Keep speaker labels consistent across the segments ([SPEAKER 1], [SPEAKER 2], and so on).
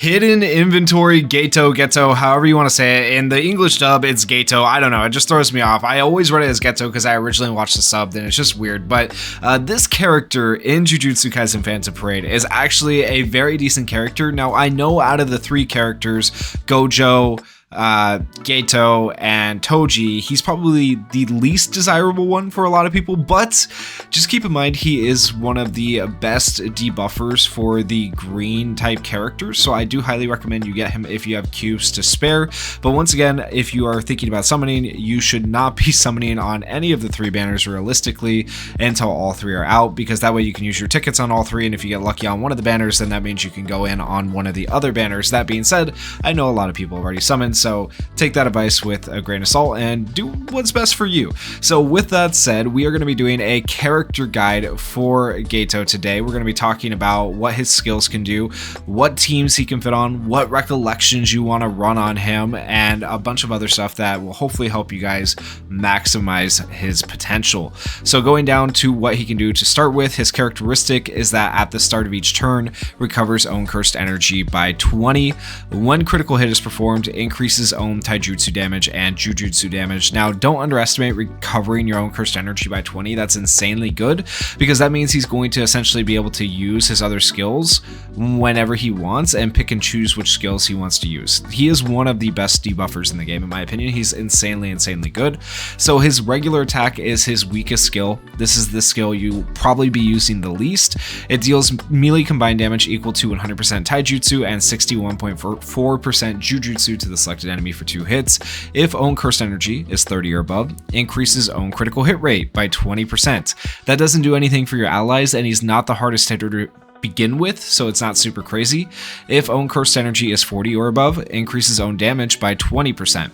[SPEAKER 1] Hidden inventory, Geto, however you want to say it. In the English dub, it's Geto. I don't know. It just throws me off. I always read it as Geto because I originally watched the sub, and it's just weird. But this character in Jujutsu Kaisen Phantom Parade is actually a very decent character. Now, I know out of the three characters, Gojo, Geto, and Toji, he's probably the least desirable one for a lot of people, but just keep in mind he is one of the best debuffers for the green type characters, so I do highly recommend you get him if you have cubes to spare. But once again, if you are thinking about summoning, you should not be summoning on any of the three banners realistically until all three are out, because that way you can use your tickets on all three, and if you get lucky on one of the banners, then that means you can go in on one of the other banners. That being said, I know a lot of people have already summoned, so take that advice with a grain of salt and do what's best for you. So with that said, we are going to be doing a character guide for Geto today. We're going to be talking about what his skills can do, what teams he can fit on, what recollections you want to run on him, and a bunch of other stuff that will hopefully help you guys maximize his potential. So going down to what he can do to start with, his characteristic is that at the start of each turn, recovers own cursed energy by 20. When critical hit is performed, increases own taijutsu damage and jujutsu damage. Now, don't underestimate recovering your own cursed energy by 20. That's insanely good, because that means he's going to essentially be able to use his other skills whenever he wants and pick and choose which skills he wants to use. He is one of the best debuffers in the game, in my opinion. He's insanely good. So his regular attack is his weakest skill. This is the skill you probably be using the least. It deals melee combined damage equal to 100% taijutsu and 61.4% jujutsu to the selected enemy for 2 hits. If own cursed energy is 30 or above, increases own critical hit rate by 20%. That doesn't do anything for your allies, and he's not the hardest hitter to begin with, so it's not super crazy. If own cursed energy is 40 or above, increases own damage by 20%.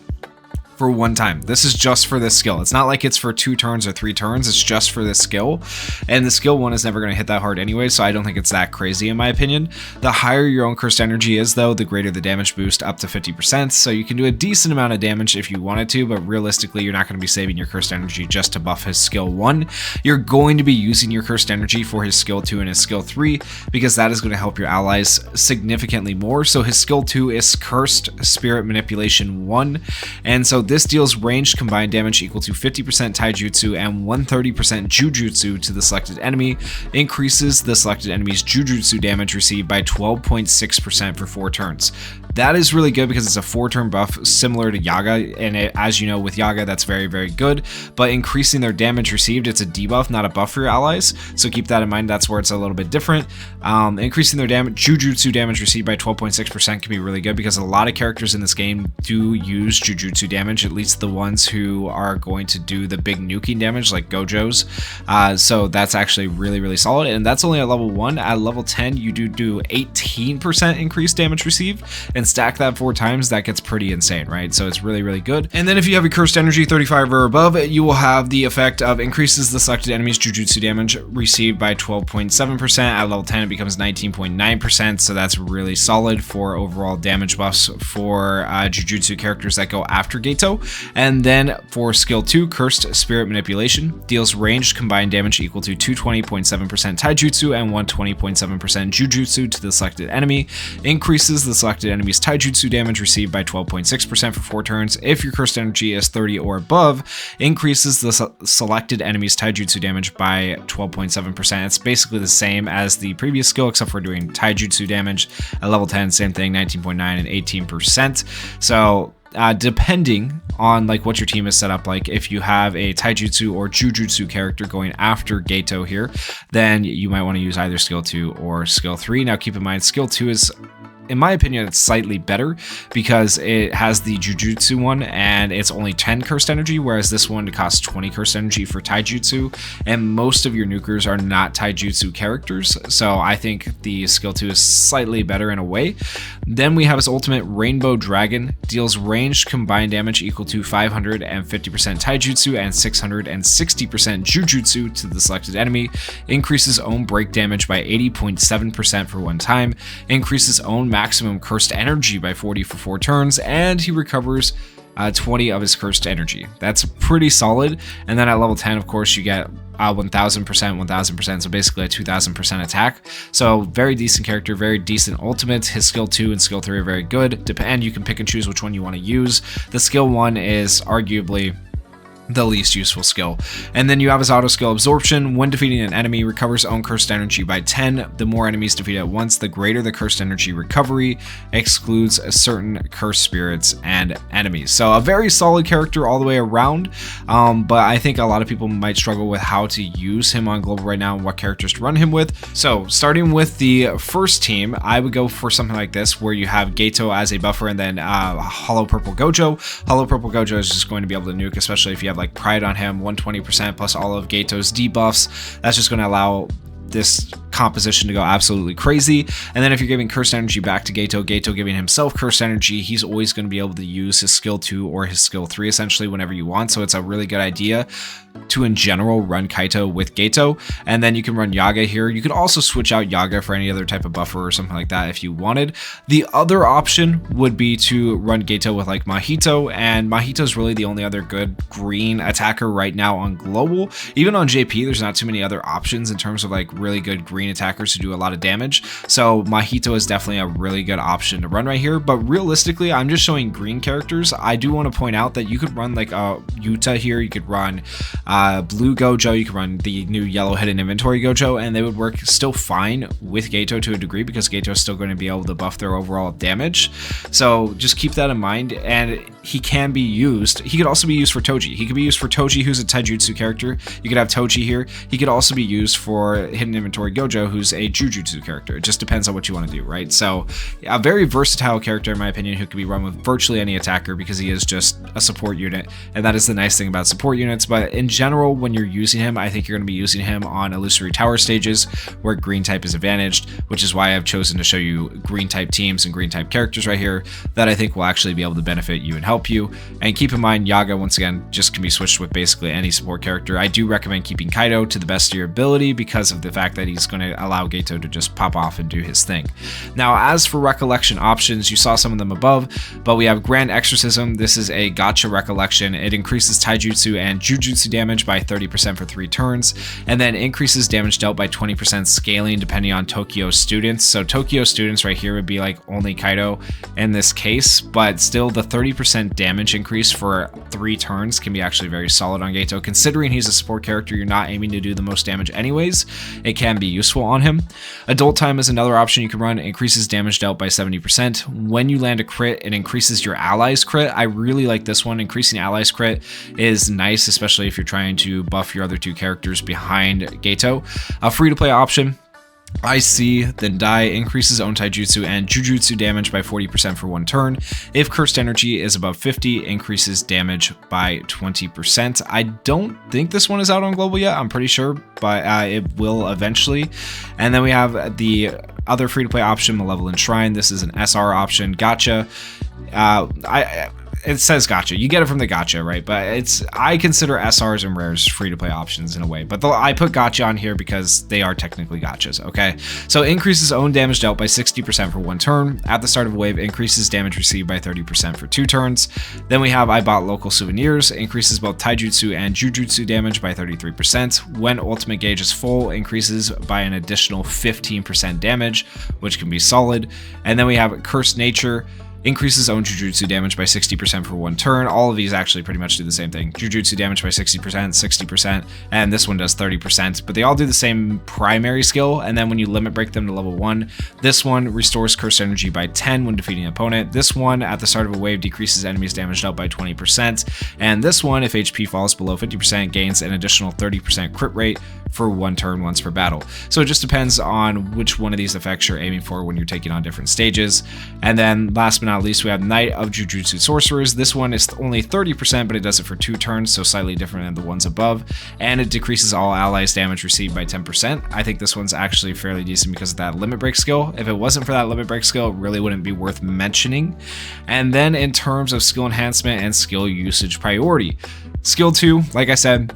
[SPEAKER 1] For one time. This is just for this skill. It's not like it's for 2 turns or 3 turns. It's just for this skill. And the skill 1 is never going to hit that hard anyway, so I don't think it's that crazy in my opinion. The higher your own cursed energy is though, the greater the damage boost, up to 50%. So you can do a decent amount of damage if you wanted to, but realistically you're not going to be saving your cursed energy just to buff his skill 1. You're going to be using your cursed energy for his skill 2 and his skill 3, because that is going to help your allies significantly more. So his skill 2 is Cursed Spirit Manipulation 1, and so this deals ranged combined damage equal to 50% taijutsu and 130% jujutsu to the selected enemy, increases the selected enemy's jujutsu damage received by 12.6% for 4 turns. That is really good because it's a 4-turn buff similar to Yaga, and as you know with Yaga that's very good, but increasing their damage received, it's a debuff, not a buff for your allies, so keep that in mind. That's where it's a little bit different. Increasing their jujutsu damage received by 12.6% can be really good, because a lot of characters in this game do use jujutsu damage, at least the ones who are going to do the big nuking damage like Gojo's. So that's actually really solid, and that's only at level 1. At level 10 you do 18% increased damage received, and stack that 4 times, that gets pretty insane, right? So it's really good. And then if you have a cursed energy 35 or above, you will have the effect of increases the selected enemy's jujutsu damage received by 12.7%. At level 10 it becomes 19.9%, so that's really solid for overall damage buffs for jujutsu characters that go after Geto. And then for skill 2, Cursed Spirit Manipulation, deals ranged combined damage equal to 220.7% taijutsu and 120.7% jujutsu to the selected enemy, increases the selected enemy's taijutsu damage received by 12.6% for 4 turns. If your cursed energy is 30 or above, increases the selected enemy's taijutsu damage by 12.7%. It's basically the same as the previous skill, except for doing taijutsu damage. At level 10, same thing, 19.9 and 18%. So depending on like what your team is set up, like if you have a taijutsu or jujutsu character going after Geto here, then you might want to use either skill 2 or skill 3. Now keep in mind, skill 2 is, in my opinion, it's slightly better because it has the jujutsu one and it's only 10 cursed energy, whereas this one costs 20 cursed energy for taijutsu, and most of your nukers are not taijutsu characters, so I think the skill 2 is slightly better in a way. Then we have his ultimate, Rainbow Dragon, deals ranged combined damage equal to 550% taijutsu and 660% jujutsu to the selected enemy, increases own break damage by 80.7% for 1 time, increases own maximum cursed energy by 40 for 4 turns, and he recovers 20 of his cursed energy. That's pretty solid. And then at level 10, of course, you get 1000%, 1000%, so basically a 2000% attack. So very decent character, very decent ultimate. His skill 2 and skill 3 are very good. And you can pick and choose which one you want to use. The skill 1 is arguably the least useful skill. And then you have his auto skill absorption. When defeating an enemy, recovers own cursed energy by 10. The more enemies defeated at once, the greater the cursed energy recovery. Excludes certain cursed spirits and enemies. So a very solid character all the way around, but I think a lot of people might struggle with how to use him on global right now and what characters to run him with. So starting with the first team, I would go for something like this, where you have Geto as a buffer and then Hollow Purple Gojo. Hollow Purple Gojo is just going to be able to nuke, especially if you have like Pride on him, 120% plus all of Geto's debuffs. That's just going to allow this composition to go absolutely crazy. And then if you're giving cursed energy back to Geto, Geto giving himself cursed energy, he's always going to be able to use his skill 2 or his skill 3 essentially whenever you want. So it's a really good idea to in general run Kaito with Geto. And then you can run Yaga here. You could also switch out Yaga for any other type of buffer or something like that if you wanted. The other option would be to run Geto with like Mahito, and Mahito is really the only other good green attacker right now on global. Even on JP, there's not too many other options in terms of like really good green attackers who do a lot of damage. So Mahito is definitely a really good option to run right here. But realistically, I'm just showing green characters. I do want to point out that you could run like Yuta here. You could run Blue Gojo, you can run the new yellow hidden inventory Gojo, and they would work still fine with Geto to a degree because Geto is still going to be able to buff their overall damage. So just keep that in mind, and he can be used. He could also be used for Toji. He could be used for Toji, who's a Taijutsu character. You could have Toji here. He could also be used for hidden inventory Gojo, who's a Jujutsu character. It just depends on what you want to do, right? So a very versatile character, in my opinion, who can be run with virtually any attacker because he is just a support unit, and that is the nice thing about support units. But in general, when you're using him, I think you're going to be using him on illusory tower stages where green type is advantaged, which is why I've chosen to show you green type teams and green type characters right here that I think will actually be able to benefit you and help you. And keep in mind, Yaga, once again, just can be switched with basically any support character. I do recommend keeping Kaito to the best of your ability because of the fact that he's going to allow Geto to just pop off and do his thing. Now, as for recollection options, you saw some of them above, but we have Grand Exorcism. This is a gacha recollection. It increases Taijutsu and Jujutsu damage by 30% for 3 turns, and then increases damage dealt by 20% scaling depending on Tokyo students. So Tokyo students right here would be like only Kaito in this case, but still the 30% damage increase for 3 turns can be actually very solid on Geto. Considering he's a support character, you're not aiming to do the most damage anyways, it can be useful on him. Adult Time is another option you can run. It increases damage dealt by 70%. When you land a crit, it increases your allies crit. I really like this one. Increasing allies crit is nice, especially if you're trying to buff your other 2 characters behind Geto. A free-to-play option, I See, Then Die, increases own taijutsu and jujutsu damage by 40% for 1 turn. If cursed energy is above 50, increases damage by 20%. I don't think this one is out on global yet, I'm pretty sure, but it will eventually. And then we have the other free-to-play option, Malevolent Shrine. This is an SR option, gacha. It says gacha. You get it from the gacha, right? But I consider SRs and rares free-to-play options in a way. But I put gacha on here because they are technically gachas, okay? So increases own damage dealt by 60% for 1 turn. At the start of a wave, increases damage received by 30% for 2 turns. Then we have I Bought Local Souvenirs. Increases both taijutsu and jujutsu damage by 33%. When ultimate gauge is full, increases by an additional 15% damage, which can be solid. And then we have Cursed Nature. Increases own jujutsu damage by 60% for 1 turn. All of these actually pretty much do the same thing. Jujutsu damage by 60%, 60%, and this one does 30%, but they all do the same primary skill, and then when you limit break them to level 1, this one restores cursed energy by 10 when defeating an opponent. This one, at the start of a wave, decreases enemies damage dealt by 20%, and this one, if HP falls below 50%, gains an additional 30% crit rate for 1 turn once per battle. So it just depends on which one of these effects you're aiming for when you're taking on different stages. And then last but not least, we have Knight of Jujutsu Sorcerers. This one is only 30%, but it does it for 2 turns, so slightly different than the ones above. And it decreases all allies damage received by 10%. I think this one's actually fairly decent because of that limit break skill. If it wasn't for that limit break skill, it really wouldn't be worth mentioning. And then in terms of skill enhancement and skill usage priority, skill 2, like I said,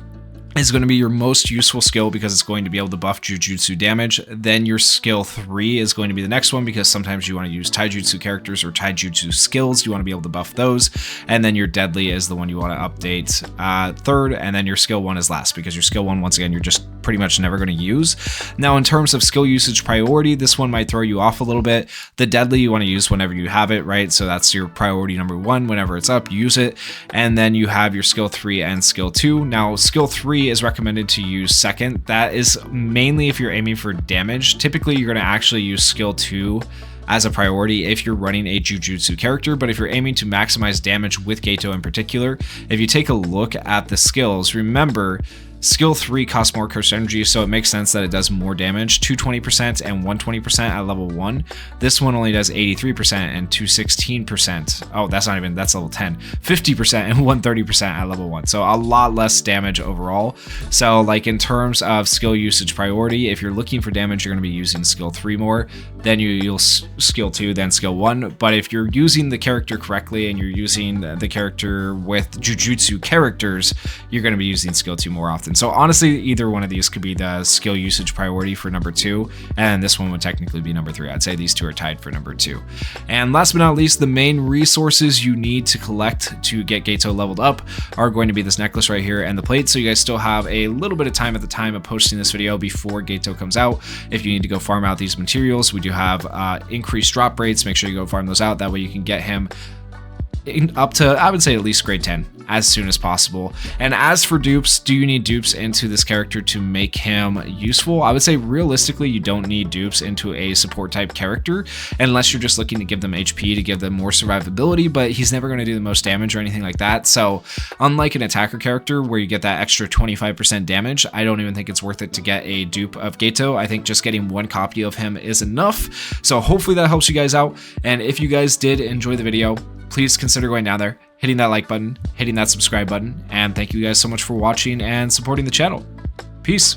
[SPEAKER 1] is going to be your most useful skill because it's going to be able to buff Jujutsu damage. Then your skill 3 is going to be the next one because sometimes you want to use Taijutsu characters or Taijutsu skills. You want to be able to buff those. And then your deadly is the one you want to update third. And then your skill 1 is last because your skill 1, once again, you're just pretty much never going to use. Now, in terms of skill usage priority, this one might throw you off a little bit. The deadly you want to use whenever you have it, right? So that's your priority number 1. Whenever it's up, use it. And then you have your skill 3 and skill 2. Now, skill 3 is recommended to use second. That is mainly if you're aiming for damage. Typically, you're going to actually use skill 2 as a priority if you're running a Jujutsu character, but if you're aiming to maximize damage with Geto in particular, if you take a look at the skills, remember skill 3 costs more curse energy, so it makes sense that it does more damage, 220% and 120% at level 1. This one only does 83% and 216%. Oh, that's level 10. 50% and 130% at level 1. So a lot less damage overall. So like in terms of skill usage priority, if you're looking for damage, you're going to be using skill 3 more. Then you'll skill 2, then skill 1. But if you're using the character correctly and you're using the character with Jujutsu characters, you're going to be using skill 2 more often. So honestly, either one of these could be the skill usage priority for number 2, and this one would technically be number 3. I'd say these two are tied for number 2. And last but not least, the main resources you need to collect to get Geto leveled up are going to be this necklace right here and the plate. So you guys still have a little bit of time at the time of posting this video before Geto comes out. If you need to go farm out these materials, we do have increased drop rates. Make sure you go farm those out. That way you can get him up to, I would say, at least grade 10 as soon as possible. And as for dupes, do you need dupes into this character to make him useful? I would say realistically, you don't need dupes into a support type character unless you're just looking to give them HP to give them more survivability, but he's never going to do the most damage or anything like that. So unlike an attacker character where you get that extra 25% damage, I don't even think it's worth it to get a dupe of Geto. I think just getting one copy of him is enough. So hopefully that helps you guys out. And if you guys did enjoy the video, please consider going down there, hitting that like button, hitting that subscribe button, and thank you guys so much for watching and supporting the channel. Peace.